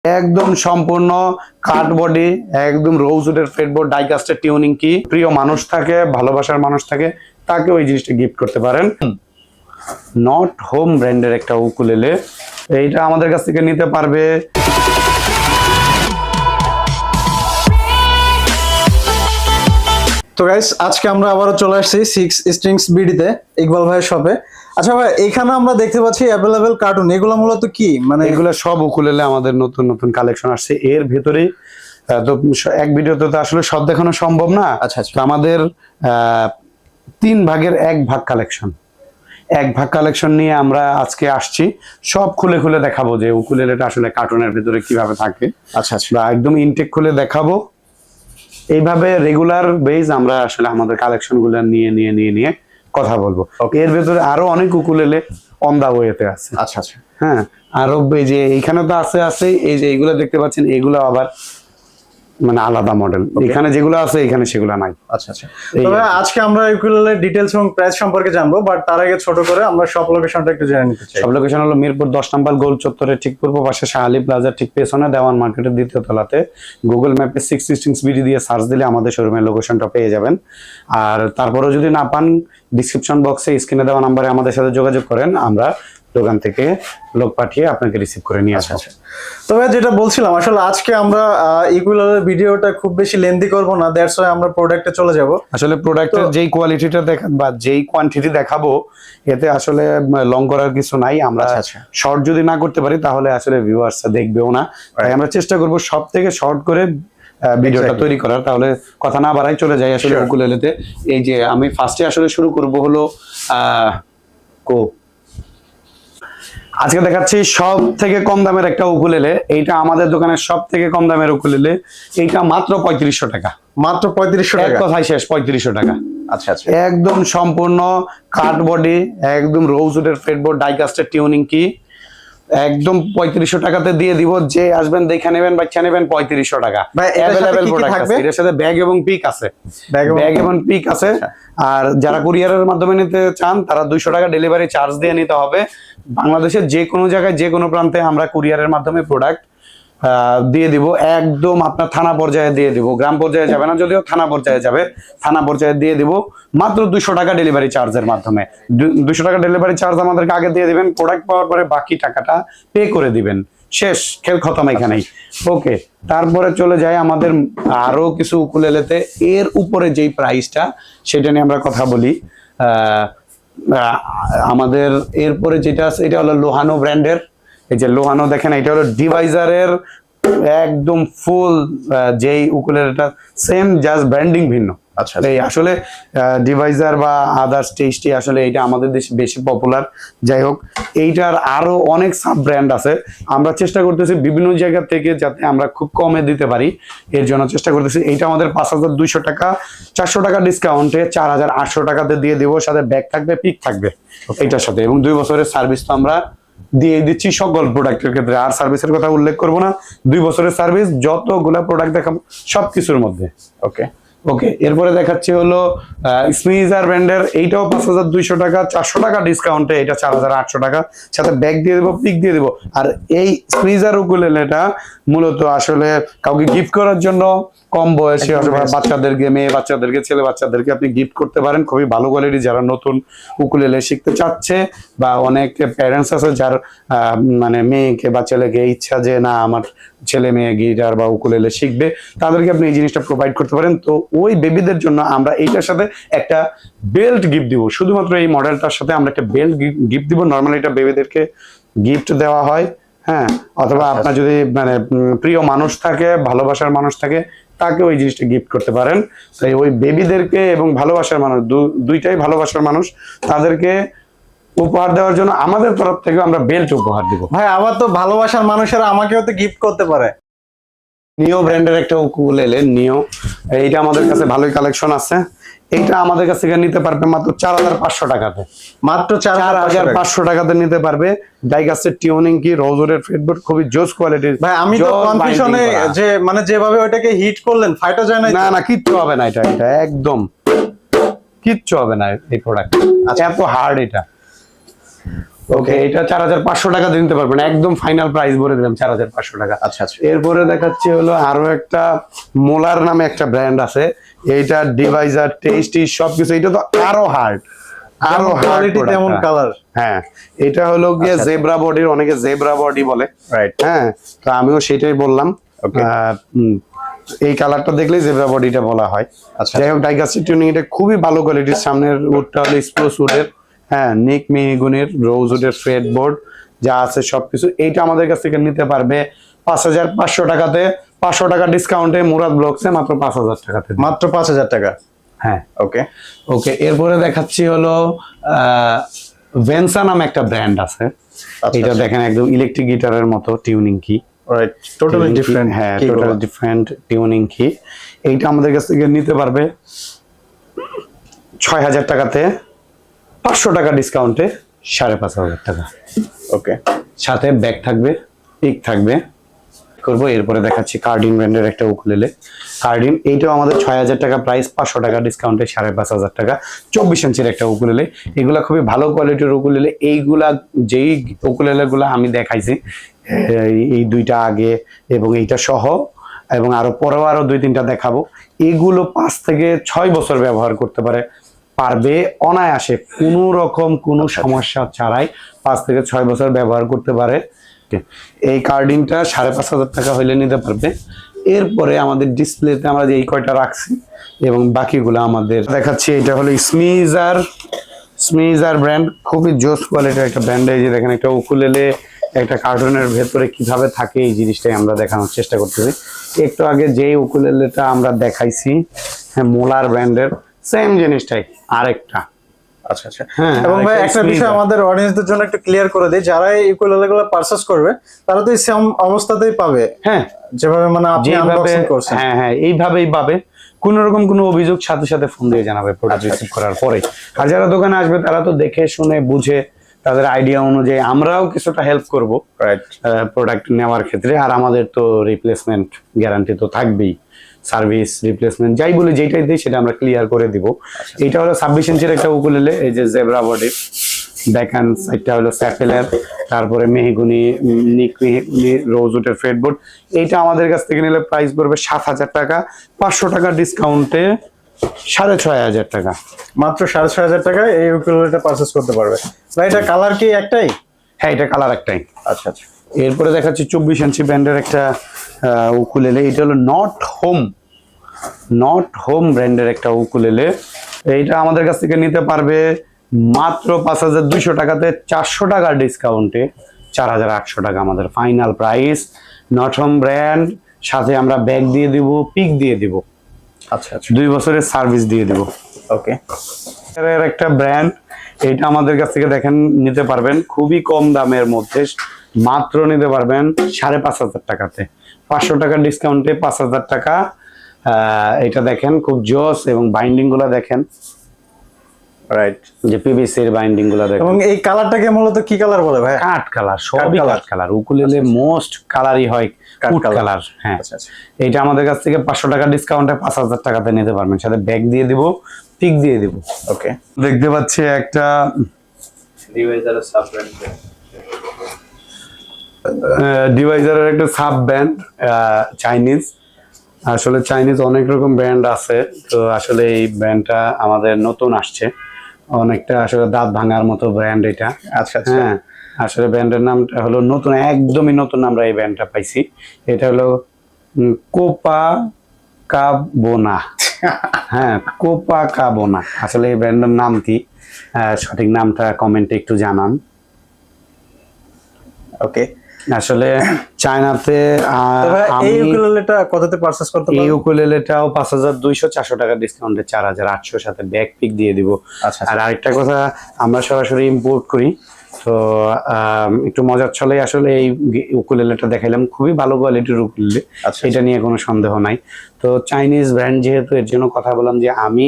একদম সম্পূর্ণ কাট বডি, একদম রোজউডের ফ্রেটবোর্ড ডাইকাস্টের টিউনিং কি প্রিয় মানুষ থাকে, ভালোবাসার মানুষ থাকে, তাকে ওই জিনিসটা গিফট করতে পারেন। নট হোম ব্র্যান্ডের একটা উকুলেলে, এইটা আমাদের কাছ থেকে নিতে পারবে। তো গাইস, আজকে আমরা আবারও চলে আসছি 6 স্ট্রিংস বিডিতে, ইকবাল ভাইয়ের শপে। আচ্ছা ভাই, এখানে আমরা দেখতে পাচ্ছি অ্যাভেলেবেল কার্টুন। এগুলো মূলত কি, মানে এগুলো সব উকুলেলে আমাদের নতুন নতুন কালেকশন আসছে। এর ভেতরে তো এক ভিডিওতে তো আসলে সব দেখানো সম্ভব না। আচ্ছা আচ্ছা, তো আমাদের 3 ভাগের 1 ভাগ কালেকশন, 1 ভাগ কালেকশন নিয়ে আমরা আজকে আসছি। সব খুলে খুলে দেখাবো যে উকুলেলেটা আসলে কার্টুনের ভেতরে কিভাবে থাকে। আচ্ছা আচ্ছা, বা একদম ইনটেক খুলে দেখাবো। এইভাবে রেগুলার বেজ আমরা আসলে আমাদের কালেকশন গুলো নিয়ে কথা বলবো। এর ভেতরে আরো অনেক উকুলেলে অন দা ওয়েতে আছে। আচ্ছা আচ্ছা, হ্যাঁ, আরো এই যে এইখানে তো আছে এই যে এইগুলো দেখতে পাচ্ছেন, এগুলো আবার মানে আলাদা মডেল। এখানে যেগুলো আছে এখানে সেগুলো নাই। আচ্ছা আচ্ছা। তবে আজকে আমরা ইকুয়ালের ডিটেইলস এবং প্রাইস সম্পর্কে জানবো, বাট তার আগে ছোট করে আমরা সব লোকেশনটা একটু জেনে নিতে চাই। সব লোকেশন হলো মিরপুর 10 নম্বর গোল চত্বরের ঠিক পূর্ব পাশে শাহালি প্লাজার ঠিক পেছনে, দেওয়ান মার্কেটের 2য় তলাতে। গুগল ম্যাপে 6 স্ট্রিংস বিডি দিয়ে সার্চ দিলে আমাদের শোরুমের লোকেশনটা পেয়ে যাবেন। আর তারপরেও যদি না পান, ডিসক্রিপশন বক্সে স্ক্রিনে দেওয়া নাম্বারে আমাদের সাথে যোগাযোগ করেন, আমরা দোকান থেকে লোক পাঠিয়ে আপনাকে রিসিভ করে নিয়ে আসবো। তবে যেটা বলছিলাম, আসলে আজকে আমরা ইকুয়ালের ভিডিওটা খুব বেশি লেন্দি করব না, দ্যাটস ওয়াই আমরা প্রোডাক্টে চলে যাব। আসলে প্রোডাক্টের যেই কোয়ালিটিটা বা যেই কোয়ান্টিটি দেখাবো, এতে আসলে লং করার কিছু নাই। আমরা শর্ট যদি না করতে পারি তাহলে আসলে ভিউয়ার্সরা দেখবেও না। তাই আমরা চেষ্টা করব সব থেকে শর্ট করে ভিডিওটা তৈরি করার। তাহলে কথা না বাড়াই চলে যাই আসলে উকুলেলেতে। এই যে আমি ফার্স্টে আসলে শুরু করব হলো আজকে দেখাচ্ছি সব থেকে কম দামের একটা উকুলেলে। এইটা আমাদের দোকানের সব থেকে কম দামের উকুলেলে। এইটা মাত্র 3500 টাকা। মাত্র 3500 টাকা? কথাই শেষ, 3500 টাকা। আচ্ছা আচ্ছা, একদম সম্পূর্ণ কাট বডি, একদম রোজউডের ফ্রেটবোর্ড ডাইকাস্টের টিউনিং কি একদম 3500 টাকাতে দিয়ে দিব। যে আসবেন দেখে নেবেন, বাচ্চা নেবেন 3500 টাকা। অ্যাভেলেবেল প্রোডাক্ট আছে। এর সাথে ব্যাগ এবং পিক আছে, ব্যাগ এবং পিক আছে। আর যারা কুরিয়ারের মাধ্যমে নিতে চান তারা 200 টাকা ডেলিভারি চার্জ দিয়ে নিতে হবে। বাংলাদেশের যে কোনো জায়গায় যে কোনো প্রান্তে আমরা কুরিয়ারের মাধ্যমে প্রোডাক্ট দিয়ে দিব। একদম আপনার থানা পর্যায়ে দিয়ে দিব, গ্রাম পর্যায়ে যাবে না, যদিও থানা পর্যায়ে যাবে। থানা পর্যায়ে দিয়ে দিব মাত্র 200 টাকা ডেলিভারি চার্জের মাধ্যমে। 200 টাকা ডেলিভারি চার্জ আমাদেরকে আগে দিয়ে দিবেন, প্রোডাক্ট পাওয়ার পরে বাকি টাকাটা পে করে দিবেন। শেষ, খেল খতম এখানেই। ওকে, তারপরে চলে যায় আমাদের আরো কিছু উকুলেলেতে। এর উপরে যেই প্রাইসটা সেটা নিয়ে আমরা কথা বলি। আমাদের এরপরে যেটা আছে এটা হলো লোহানো ব্র্যান্ডের। এই যে লোহানো দেখেন, এটা হলো ডিভাইজারের একদম ফুল যেই উকুলেলেটা সেম, জাস্ট ব্র্যান্ডিং ভিন্ন। আচ্ছা, এই আসলে ডিভাইজার বা আদার্স টেস্টি আসলে এটা আমাদের দেশে বেশি পপুলার। যাই হোক, এইটার আরো অনেক সাব ব্র্যান্ড আছে। আমরা চেষ্টা করতেছি বিভিন্ন জায়গা থেকে যাতে আমরা খুব কমে দিতে পারি, এর জন্য চেষ্টা করতেছি। এইটা আমাদের 5200 টাকা, 400 টাকা ডিসকাউন্টে 4800 টাকাতে দিয়ে দিব। সাথে ব্যাগ থাকবে, পিক থাকবে এইটার সাথে, এবং 2 বছরের সার্ভিস তো আমরা দিয়ে দিচ্ছি সকল প্রোডাক্টের ক্ষেত্রে। আর সার্ভিসের কথা উল্লেখ করবো না, 2 বছরের সার্ভিস যতগুলা প্রোডাক্ট দেখাবো সবকিছুর মধ্যে। ওকে ওকে, এরপরে দেখাচ্ছি হলো স্মিজার ব্র্যান্ডের। এইটাও 5200 টাকা, 400 টাকা ডিসকাউন্টে এটা 4800 টাকা। সাথে ব্যাগ দিয়ে দেবো, পিক দিয়ে দেবো। আর এই স্মিজার উকুলেলেটা মূলত আসলে কাউকে গিফট করার জন্য, কম বয়সী বাচ্চাদেরকে, মেয়ে বাচ্চাদেরকে, ছেলে বাচ্চাদেরকে আপনি গিফট করতে পারেন। খুবই ভালো কোয়ালিটি। যারা নতুন উকুলেলে শিখতে চাচ্ছে, বা অনেক প্যারেন্টস আছে যার মানে মেয়েকে বা ছেলেকে ইচ্ছা যে না আমার ছেলে মেয়ে গিটার বা উকুলেলে শিখবে, তাদেরকে আপনি এই জিনিসটা প্রোভাইড করতে পারেন। তো ওই বেবিদের জন্য আমরা এইটার সাথে একটা বেল্ট গিফট দিব। শুধুমাত্র এই মডেলটার সাথে আমরা একটা বেল্ট গিফট দিব। নর্মালি এটা বেবিদেরকে গিফট দেওয়া হয়। হ্যাঁ, অথবা আপনার যদি মানে প্রিয় মানুষ থাকে, ভালোবাসার মানুষ থাকে, তাকে ওই জিনিসটা গিফট করতে পারেন। তাই ওই বেবিদেরকে এবং ভালোবাসার মানুষ, দুইটাই ভালোবাসার মানুষ, তাদেরকে উপহার দেওয়ার জন্য আমাদের তরফ থেকে আমরা বেল্ট উপহার দিব। ভাই, আবার তো ভালোবাসার মানুষেরা আমাকেও তো গিফট করতে পারে। নিও ব্র্যান্ডের একটা উকুলেলে, নিও। এইটা আমাদের কাছে ভালোই কালেকশন আছে। এইটা আমাদের কাছ থেকে নিতে পারবে মাত্র 4500 টাকাতে। মাত্র 4500 টাকাতে নিতে পারবে। ডাইকাস্টের টিউনিং কি, রোজউডের ফ্রেটবোর্ড, খুবই জোস কোয়ালিটির। ভাই, আমি তো কনফিউশনে যে মানে যেভাবে ওটাকে হিট করলেন ফাইটা যায় না। না না, কিচ্ছু হবে না। এটা একদম কিচ্ছু হবে না এই প্রোডাক্ট। এত হার্ড এটা। ওকে, এটা 4500 টাকা দিতে পারবেন, একদম ফাইনাল প্রাইস বলে দিলাম 4500 টাকা। আচ্ছা আচ্ছা। এরপরে দেখাচ্ছি হলো আরো একটা মোলার নামে একটা ব্র্যান্ড আছে, এইটা ডিভাইজার টেস্টি সবকিছু, এটা তো আরো হার্ড, আরো কোয়ালিটি তেমন কালার। হ্যাঁ, এটা হলো গিয়ে জেব্রা বডির, অনেকে জেব্রা বডি বলে, রাইট। হ্যাঁ, তো আমিও সেটাই বললাম। এই কালারটা দেখলেই জেব্রা বডিটা বলা হয়। আচ্ছা। যাই হোক, ডাইগাস্টি টিউনিং এটা খুবই ভালো কোয়ালিটির। সামনের উডটা হলো স্প্রুস উডের, হ্যাঁ, নিক মেহগুনির রোজ উডের ফ্রেড বোর্ড যা আছে সবকিছু। এইটা আমাদের কাছ থেকে নিতে পারবে 5500 টাকাতে, 500 টাকা ডিসকাউন্টে মুরাদ ব্লগসে মাত্র 5000 টাকাতে। মাত্র 5000 টাকা। হ্যাঁ, ওকে ওকে। এরপরে দেখাচ্ছি হলো ভেনসা নামে একটা ব্র্যান্ড আছে। এটা দেখেন একদম ইলেকট্রিক গিটারের মতো টিউনিং কি, রাইট, টোটালি ডিফারেন্ট। হ্যাঁ, টোটালি ডিফারেন্ট টিউনিং কি। এইটা আমাদের কাছ থেকে নিতে পারবে 6000 টাকাতে, 500 টাকা ডিসকাউন্টে 5500 টাকা। ওকে, সাথে ব্যাগ থাকবে, পিক থাকবে করবো। এরপরে দেখাচ্ছি কার্ডিন ব্র্যান্ডের একটা উকুলেলে। কার্ডিন এইটাও আমাদের 6000 টাকা প্রাইস, 500 টাকা ডিসকাউন্টে 5500 টাকা। 24 ইঞ্চির একটা উকুলেলে, এগুলা খুবই ভালো কোয়ালিটির উকুলেলে। এইগুলা যেই উকুলেলে গুলা আমি দেখাইছি, এই দুইটা আগে এবং এইটা সহ, এবং আরো পরেও আরো 2-3টা দেখাবো, এগুলো 5 থেকে 6 বছর ব্যবহার করতে পারবে অনায়াসে, কোনো রকম কোনো সমস্যা ছাড়াই 5 থেকে 6 বছর ব্যবহার করতে পারে। এই কার্ডিনটা 5500 টাকা হইলে নিতে পারবে। এরপরে আমাদের ডিসপ্লেতে আমরা যে এই কয়টা রাখছি এবং বাকিগুলো আমাদের দেখাচ্ছি। এটা হলো স্মিজার ব্র্যান্ড, খুবই জোস কোয়ালিটির একটা ব্র্যান্ড। এই যে দেখেন একটা উকুলেলে একটা কার্টুনের ভেতরে কিভাবে থাকে এই জিনিসটাই আমরা দেখানোর চেষ্টা করতেছি। একটু আগে যেই উকুলেলেটা আমরা দেখাইছি, হ্যাঁ, মোলার ব্র্যান্ডের সেম জিনিসটাই আরেকটা। আচ্ছা আচ্ছা। এবং ভাই একটা বিষয় আমাদের অডিয়েন্সদের জন্য একটু ক্লিয়ার করে দেই, যারা এই উকুলেলেগুলো পারচেজ করবে তারা তো এই সেম অবস্থাতেই পাবে, হ্যাঁ, যেভাবে মানে আপনি আনবক্সিং করছেন। হ্যাঁ হ্যাঁ, এইভাবেই পাবে। কোন রকম কোনো অভিযোগ সাথে সাথে ফোন দিয়ে জানাবে প্রোডাক্ট রিসিভ করার পরে। আর যারা দোকানে আসবে তারা তো দেখে শুনে বুঝে তাদের আইডিয়া অনুযায়ী আমরাও কিছুটা হেল্প করব প্রোডাক্ট নেওয়ার ক্ষেত্রে। আর আমাদের তো রিপ্লেসমেন্ট গ্যারান্টি তো থাকবেই, সার্ভিস রিপ্লেসমেন্ট যাই বলি যেটাই দিই সেটা আমরা ক্লিয়ার করে দিব। এটা হলো 26 ইঞ্চির একটা উকুলেলে, এই যে জেব্রা বডি, দেখেন এটা হলো স্যাপেলের, তারপরে মেহগুনি, নিক মেহগুনি, রোজউডের ফ্রেডবোর্ড। এইটা আমাদের কাছ থেকে নিলে প্রাইস পড়বে 7000 টাকা, 500 টাকা ডিসকাউন্টে 6500 টাকা। মাত্র 6500 টাকায় এই উকুলেলেটা পারচেজ করতে পারবে। ভাই এটা কালার কি একটাই? হ্যাঁ, এটা কালার একটাই। আচ্ছা আচ্ছা। এরপরে দেখাচ্ছি 24 ইঞ্চি ব্র্যান্ডের একটা উকুলেলে। এটা হলো নট হোম ব্র্যান্ডের একটা উকুলেলে। এইটা আমাদের কাছ থেকে নিতে পারবে মাত্র 5200 টাকাতে, 400 টাকার ডিসকাউন্টে 4800 টাকা আমাদের final price. Not home brand, সাথে আমরা ব্যাগ দিয়ে দিব, পিক দিয়ে দিব, আচ্ছা আচ্ছা, 2 বছরের সার্ভিস দিয়ে দিব। ওকে, এর একটা ব্র্যান্ড, এটা আমাদের কাছ থেকে দেখেন নিতে পারবেন খুবই কম দামের মধ্যে, মাত্র নিতে পারবেন 5500 টাকাতে, 500 টাকার ডিসকাউন্টে 5000 টাকা। এটা দেখেন খুব জোস, এবং বাইন্ডিং গুলা দেখেন, রাইট, যে পিভিসির বাইন্ডিং গুলা দেখেন। এবং এই কালারটাকে মূলত কি কালার বলে ভাই? কাঠ কালার, সবই কাঠ কালার। উকুলেলে মোস্ট কালারই হয় কাঠ কালার। হ্যাঁ, এটা আমাদের কাছ থেকে 500 টাকা ডিসকাউন্টে 5000 টাকাতে নিতে পারবেন, সাথে ব্যাগ দিয়ে দিব, পিক দিয়ে দিব। ওকে, দেখতে পাচ্ছি একটা ডিভাইজারের একটা সাব ব্র্যান্ড, চাইনিজ। আসলে চাইনিজ অনেক রকম ব্র্যান্ড আছে, তো আসলে এই ব্র্যান্ডটা আমাদের নতুন আসছে, অনেকটা আসলে দাঁত ভাঙার মতো ব্র্যান্ড এটা। আচ্ছা আচ্ছা। হ্যাঁ, আসলে ব্র্যান্ডের নামটা হলো নতুন, একদমই নতুন আমরা এই ব্র্যান্ডটা পাইছি। এটা হলো কোপা কাবোনা। হ্যাঁ, কোপা কাবোনা। আসলে এই ব্র্যান্ডের নাম কি, সঠিক নামটা কমেন্টে একটু জানান। ওকে, আসলে চায়নাতে এই উকুলেলেটা কততে পারচেজ করতে পারবো? এই উকুলেলেটাও 5200, 400 টাকা ডিসকাউন্টে 4800, সাথে ব্যাক পিক দিয়ে দিব। আচ্ছা, আর আরেকটা কথা, আমরা সরাসরি ইম্পোর্ট করি, তো একটু মজার ছলে আসলে এই উকুলেলেটা দেখাইলাম, খুবই ভালো কোয়ালিটির উকুলেলে, এটা নিয়ে কোনো সন্দেহ নাই। তো চাইনিজ ব্র্যান্ড যেহেতু, এর জন্য কথা বললাম যে আমি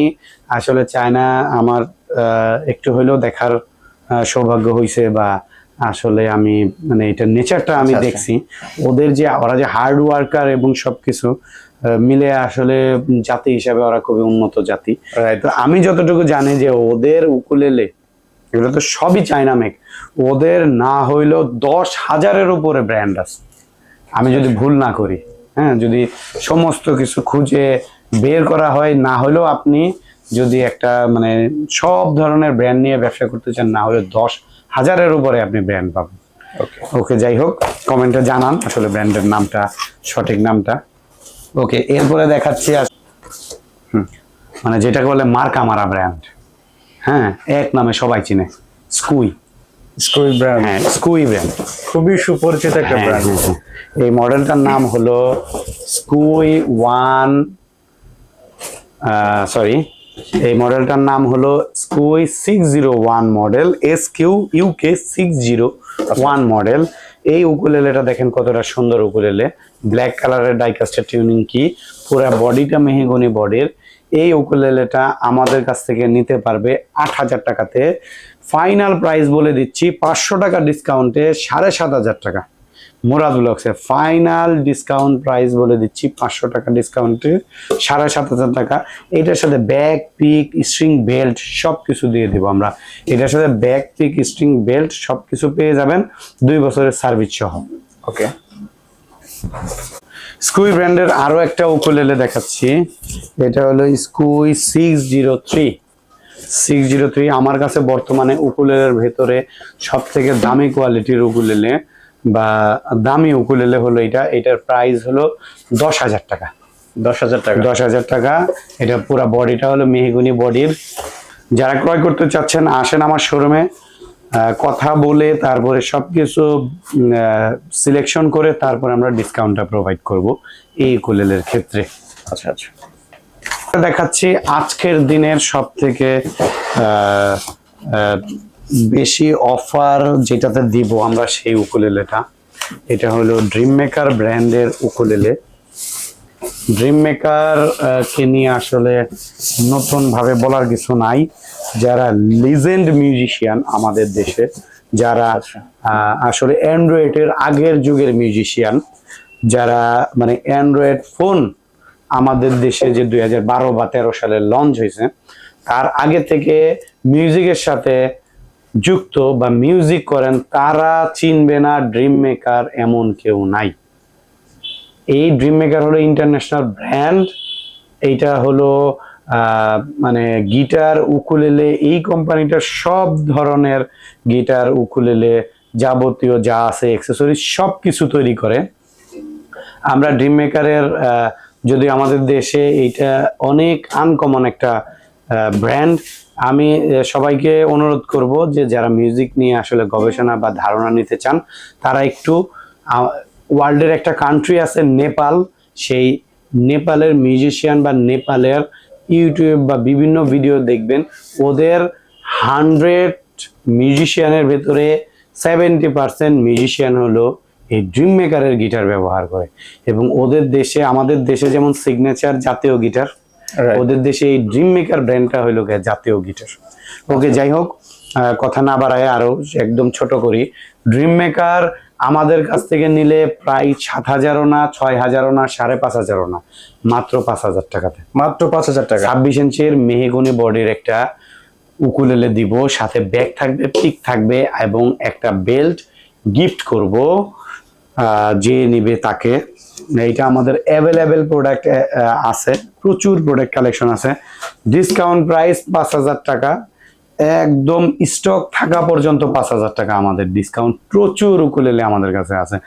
আসলে চায়না আমার একটু হইলেও দেখার সৌভাগ্য হয়েছে, বা আসলে আমি মানে এটার নেচারটা আমি দেখছি, ওদের যে ওরা যে হার্ড ওয়ার্কার এবং সবকিছু মিলে আসলে জাতি হিসাবে ওরা খুবই উন্নত জাতি। তো আমি যতটুকু জানি যে ওদের উকুলেলে এগুলো তো সবই চায়না মেক। ওদের না হইলেও 10,000-এর উপরে ব্র্যান্ড আছে, আমি যদি ভুল না করি। হ্যাঁ, যদি সমস্ত কিছু খুঁজে বের করা হয়, না হলেও আপনি যদি একটা মানে সব ধরনের ব্র্যান্ড নিয়ে ব্যবসা করতে চান, না হলে 10,000-এর উপরে আপনি ব্র্যান্ড পাবেন। ওকে, যাই হোক, কমেন্টে জানান আসলে ব্র্যান্ডের নামটা, সঠিক নামটা। ওকে, এরপরে দেখাচ্ছি মানে যেটাকে বলে মার্কা মারা ব্র্যান্ড। হ্যাঁ, এক নামে সবাই চিনে, স্কুই। স্কুই ব্র্যান্ড, হ্যাঁ, স্কুই ব্র্যান্ড খুবই সুপরিচিত একটা ব্র্যান্ড। এই মডেলটার নাম হলো স্কুই এই মডেলটার নাম হলো স্কুই 601 মডেল, SQUK 601 মডেল। এই উকুলেলেটা দেখেন কতটা সুন্দর উকুলেলে, ব্ল্যাক কালারের ডাইকাস্টের টিউনিং কি, পুরো বডিটা মেহগনি বডির। এই উকুলেলেটা আমাদের কাছ থেকে নিতে পারবে 8,000 টাকাতে। ফাইনাল প্রাইস বলে দিচ্ছি 500 টাকা ডিসকাউন্টে 7,500 টাকা। মুরাদ ব্লগসে ফাইনাল ডিসকাউন্ট প্রাইস বলে দিচ্ছি 500 টাকা ডিসকাউন্টে 7,500 টাকা। এটার সাথে ব্যাক পিক স্ট্রিং বেল্ট সবকিছু দিয়ে দিব আমরা। এটার সাথে ব্যাক পিক স্ট্রিং বেল্ট সবকিছু পেয়ে যাবেন 2 বছরের সার্ভিস সহ। ওকে, স্কুই ব্র্যান্ডের আরো একটা উকুলেলে দেখাচ্ছি। এটা হলো স্কুই 603। আমার কাছে বর্তমানে উকুলেলের ভেতরে সব থেকে দামি কোয়ালিটির উকুলেলে বা দামি উকুলেলে হলো এটা। এটার প্রাইস হলো 10,000 টাকা। 10,000 টাকা। 10,000 টাকা। এটা পুরো বডিটা হলো মেহগনি বডির। যারা ক্রয় করতে চাচ্ছেন আসেন আমার শোরুমে, কথা বলে তারপরে সবকিছু সিলেকশন করে তারপর আমরা ডিসকাউন্টটা প্রোভাইড করব এই উকুলেলের ক্ষেত্রে। আচ্ছা আচ্ছা, দেখাচ্ছি আজকের দিনের সব থেকে বেশি অফার যেটাতে দিব আমরা সেই উকুলেলেটা। এটা হলো ড্রিম মেকার ব্র্যান্ডের উকুলেলে। ড্রিম মেকার কে নিয়ে আসলে নতুন ভাবে বলার কিছু নাই। যারা লিজেন্ড মিউজিশিয়ান আমাদের দেশে, যারা আসলে অ্যান্ড্রয়েডের আগের যুগের মিউজিশিয়ান, যারা মানে অ্যান্ড্রয়েড ফোন আমাদের দেশে যে 2012 বা 13 সালে লঞ্চ হয়েছে, তার আগে থেকে মিউজিকের সাথে যুক্ত বা মিউজিক করেন, তারা চিনবে না ড্রিম মেকার এমন কেউ নাই। এই ড্রিম মেকার হলো ইন্টারন্যাশনাল ব্র্যান্ড। এইটা হলো মানে গিটার উকুলেলে, এই কোম্পানিটার সব ধরনের গিটার উকুলেলে যাবতীয় যা আছে অ্যাক্সেসরিজ সব কিছু তৈরি করে। আমরা ড্রিম মেকারের যদি আমাদের দেশে এইটা অনেক আনকমন একটা ব্র্যান্ড। আমি সবাইকে অনুরোধ করব যে যারা মিউজিক নিয়ে আসলে গবেষণা বা ধারণা নিতে চান, তারা একটু ওয়ার্ল্ডের একটা কান্ট্রি আছে নেপাল, সেই নেপালের মিউজিশিয়ান বা নেপালের ইউটিউব বা বিভিন্ন ভিডিও দেখবেন। ওদের 100 মিউজিশিয়ানের ভেতরে 70% মিউজিশিয়ান হলো এই ড্রিম মেকারের গিটার ব্যবহার করে। এবং ওদের দেশে, আমাদের দেশে যেমন সিগনেচার জাতীয় গিটার, ওদের দেশে এই ড্রিম মেকার ব্র্যান্ডটা হইলো জাতীয় গিটার। ওকে, যাই হোক, কথা না বাড়ায় আরো একদম ছোট করি। ড্রিম মেকার আমাদের কাছ থেকে নিলে প্রায় 7,000 না, 6,000 না, 5,500 না, মাত্র 5,000 টাকাতে। মাত্র 5,000 টাকা। 26 ইঞ্চির মেহগনি বডির একটা উকুলেলে দিব, সাথে ব্যাগ থাকবে, পিক থাকবে এবং একটা বেল্ট গিফট করব যে নিবে তাকে। এইটা আমাদের অ্যাভেলেবেল প্রোডাক্ট আছে, প্রচুর প্রোডাক্ট কালেকশন আছে। ডিসকাউন্ট প্রাইস 5,000 টাকা, একদম স্টক থাকা পর্যন্ত 5,000 টাকা আমাদের ডিসকাউন্ট। প্রচুর উকুলেলে আমাদের কাছে আছে,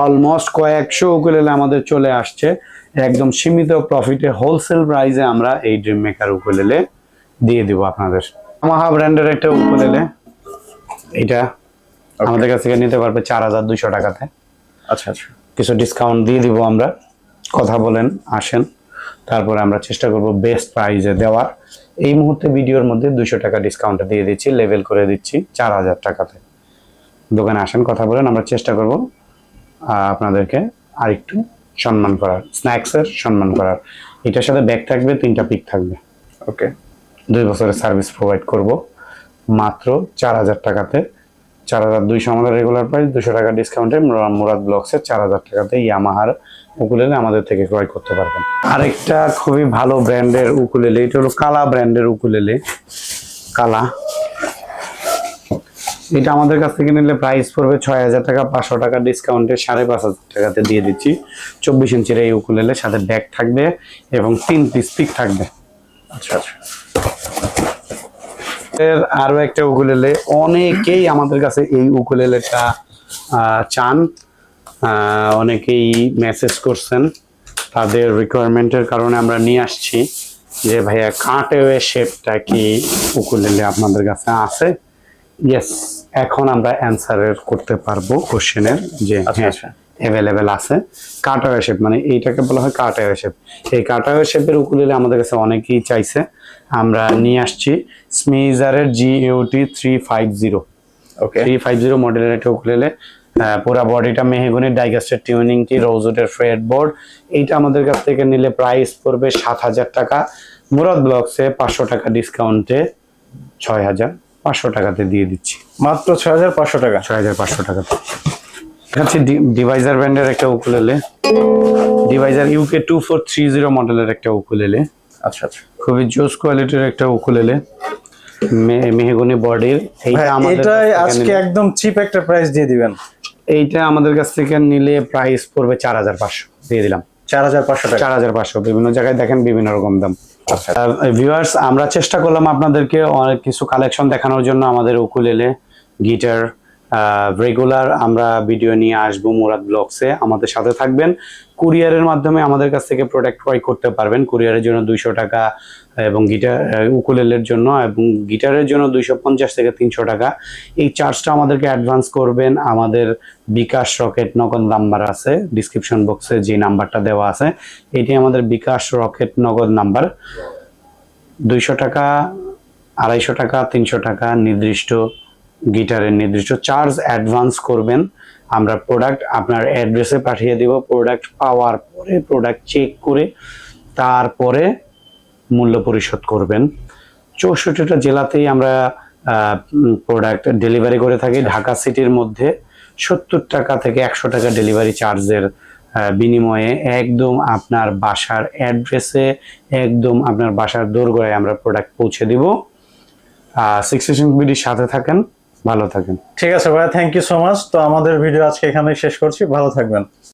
অলমোস্ট কয়েকশো উকুলেলে আমাদের চলে আসছে। একদম সীমিত প্রফিটে হোলসেল প্রাইসে আমরা এই ড্রিম মেকার উকুলেলে দিয়ে দিব আপনাদের। ইয়ামাহা ব্র্যান্ডের একটা উকুলেলে, এটা আমাদের কাছ থেকে নিতে পারবে 4,200 টাকাতে। আচ্ছা আচ্ছা, কিছু ডিসকাউন্ট দিয়ে দিব আমরা, কথা বলেন, আসেন, তারপরে আমরা চেষ্টা করব বেস্ট প্রাইসে দেওয়ার। এই মুহূর্তে ভিডিওর মধ্যে 200 টাকা ডিসকাউন্ট দিয়ে দিচ্ছি, লেভেল করে দিচ্ছি 4,000 টাকাতে। দোকানে আসেন, কথা বলেন, আমরা চেষ্টা করব আপনাদেরকে আরেকটু সম্মান করার, স্ন্যাক্সের সম্মান করার। এটার সাথে ব্যাগ থাকবে, 3টা পিক থাকবে। ওকে, 2 বছরের সার্ভিস প্রোভাইড করব মাত্র 4,000 টাকাতে। 4,200 আমাদের রেগুলার প্রাইস, 200 টাকা ডিসকাউন্টে মুরাদ ব্লগসের 4,000 টাকাতে ইয়ামাহার উকুলেলে আমাদের থেকে ক্রয় করতে পারবেন। আরেকটা খুবই ভালো ব্র্যান্ডের উকুলেলে, এটা হলো কালা ব্র্যান্ডের উকুলেলে। কালা এটা আমাদের কাছ থেকে নিলে প্রাইস পড়বে 6,000 টাকা, 500 টাকা ডিসকাউন্টে 5,500 টাকাতে দিয়ে দিচ্ছি। 24 ইঞ্চির এই উকুলেলে সাথে ব্যাগ থাকবে এবং 3 পিস পিক থাকবে। আচ্ছা আচ্ছা। এর আরো একটা উকুলেলে, অনেকেই আমাদের কাছে এই উকুলেলেটা চান, অনেকেই মেসেজ করছেন, তাদের রিকোয়ারমেন্টের কারণে আমরা নিয়ে আসছি যে ভাইয়া কাটওয়ে শেপটা কি উকুলেলে আপনাদের কাছে আছে? ইয়েস, এখন আমরা অ্যান্সারের করতে পারবো কোশ্চেনের যে আচ্ছা। অ্যাভেলেবেল আছে। কাটওয়ে শেপ মানে এইটাকে বলা হয় কাটওয়ে শেপ। এই কাটওয়ে শেপের উকুলেলে আমাদের কাছে অনেকেই চাইছে, আমরা নিয়ে আসছি স্মিজারের GUT 350। ওকে। 350 মডেলের একটা উকুলেলে, পুরা বডিটা মেহগনি ডাইগাস্টের টিউনিংটি, রোজউডের ফ্রেড বোর্ড। এইটা আমাদের কাছ থেকে নিলে প্রাইস পড়বে 7,000 টাকা। মুরাদ ব্লগসে 500 টাকা ডিসকাউন্টে 6,500 টাকাতে দিয়ে দিচ্ছি। মাত্র 6,500 টাকা। 6,500 টাকাতে। দেখাচ্ছি ডিভাইজার ব্র্যান্ডের একটা উকুলেলে, ডিভাইজার UK 2430 মডেলের একটা উকুলেলে। আচ্ছা আচ্ছা। খুবই জোস কোয়ালিটির একটা উকুলেলে, মেহগনি বডির। এটাই আজকে একদম চিপ একটা প্রাইস দিয়ে দিবেন। এইটা আমাদের কাছ থেকে নিলে প্রাইস পড়বে 4,500 দিয়ে দিলাম। 4,500 টাকা। 4,500। বিভিন্ন জায়গায় দেখেন বিভিন্ন রকম দাম। ভিউয়ার্স, আমরা চেষ্টা করলাম আপনাদেরকে অনেক কিছু কালেকশন দেখানোর জন্য। আমাদের উকুলেলে, গিটার রেগুলার আমরা ভিডিও নিয়ে আসবো মুরাদ ব্লগসে, আমাদের সাথে থাকবেন। কুরিয়ারের মাধ্যমে আমাদের কাছ থেকে প্রোডাক্ট ক্রয় করতে পারবেন। কুরিয়ারের জন্য 200 টাকা এবং গিটার উকুলেলের জন্য এবং গিটারের জন্য 250 থেকে 300 টাকা। এই চার্জটা আমাদেরকে অ্যাডভান্স করবেন। আমাদের বিকাশ রকেট নগদ নাম্বার আছে ডিসক্রিপশন বক্সে, যে নাম্বারটা দেওয়া আছে এটি আমাদের বিকাশ রকেট নগদ নাম্বার। 200 টাকা, 250 টাকা, 300 টাকা নির্দিষ্ট গিটারের নির্দিষ্ট চার্জ অ্যাডভান্স করবেন। আমরা প্রোডাক্ট আপনার অ্যাড্রেসে পাঠিয়ে দিব। প্রোডাক্ট পাওয়ার পরে প্রোডাক্ট চেক করে তারপরে মূল্য পরিশোধ করবেন। 64টা জেলাতেই আমরা প্রোডাক্ট ডেলিভারি করে থাকি। ঢাকা সিটির মধ্যে 70 টাকা থেকে 100 টাকা ডেলিভারি চার্জের বিনিময়ে একদম আপনার বাসার অ্যাড্রেসে, একদম আপনার বাসার দোরগোড়ায় আমরা প্রোডাক্ট পৌঁছে দিব। 66 বিডির সাথে থাকেন, ভালো থাকেন। ঠিক আছে ভাই, থ্যাংক ইউ সো মাচ। তো আমাদের ভিডিও আজকে এখানেই শেষ করছি, ভালো থাকবেন।